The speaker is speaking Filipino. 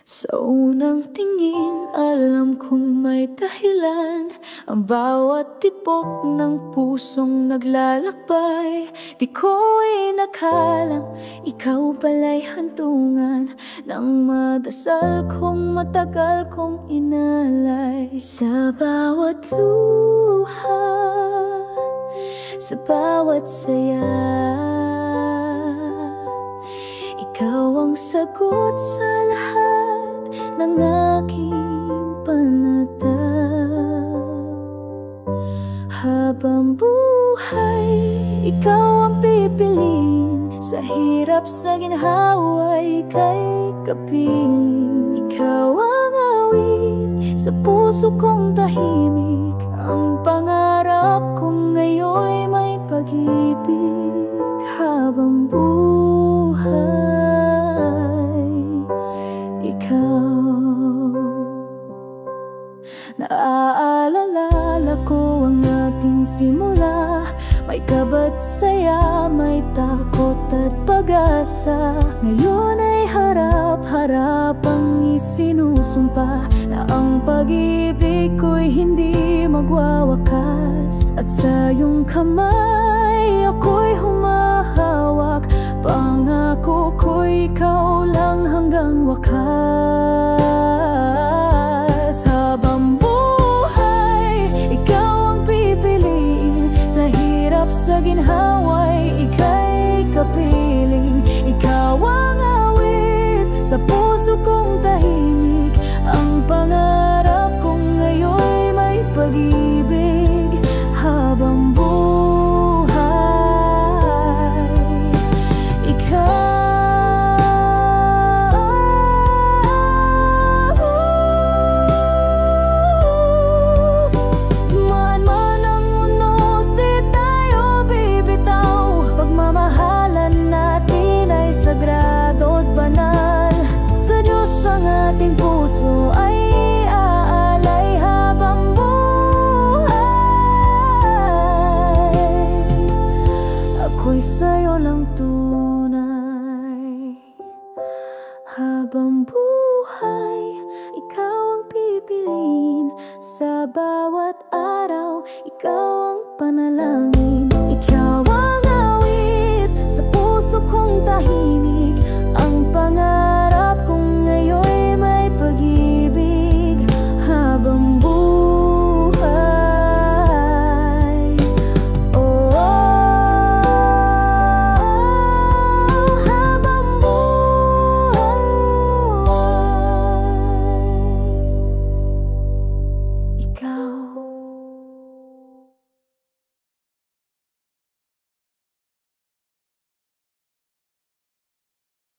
Sa unang tingin, alam kong may dahilan ang bawat tibok ng pusong naglalakbay. Di ko inakalang ikaw pala'y hantungan ng madasal kong matagal kong inalay. Sa bawat luha, sa bawat saya, ikaw ang sagot sa lahat ng aking panatag. Habang buhay, ikaw ang pipiliin. Sa hirap, sa ginhawa, ika'y kapiling. Ikaw ang awit sa puso kong tahimik. Ang pangarap kong ngayon'y may pag-ibig. Habang buhay, ikaw. Naaalala ko ang ating simula. May kabat saya, may takot at pag-asa. Ngayon ay harap-harap ang isinusumpa na ang pag-ibig ko'y hindi magwawakas. At sa iyong kamay ako'y humahawak. Pangako ko'y ikaw lang hanggang wakas. Habang buhay, ikaw ang pipiliin. Sa hirap, sa ginhawa'y ika'y kapiling. Ikaw ang awit sa puso kong tahimik. Ang pangarap kong ngayon'y may pag-ibig. Habang buhay, ikaw. Man ang unos, di tayo bibitaw. Pagmamahalan natin ay sagrado at banal. Sa Diyos ang ating puso ay aalay. Habang buhay, ako'y sa'yo lang tunay. Habang buhay, ikaw ang pipiliin. Sa bawat araw, ikaw ang panalangin. Ikaw ang awit sa puso kong tahimik.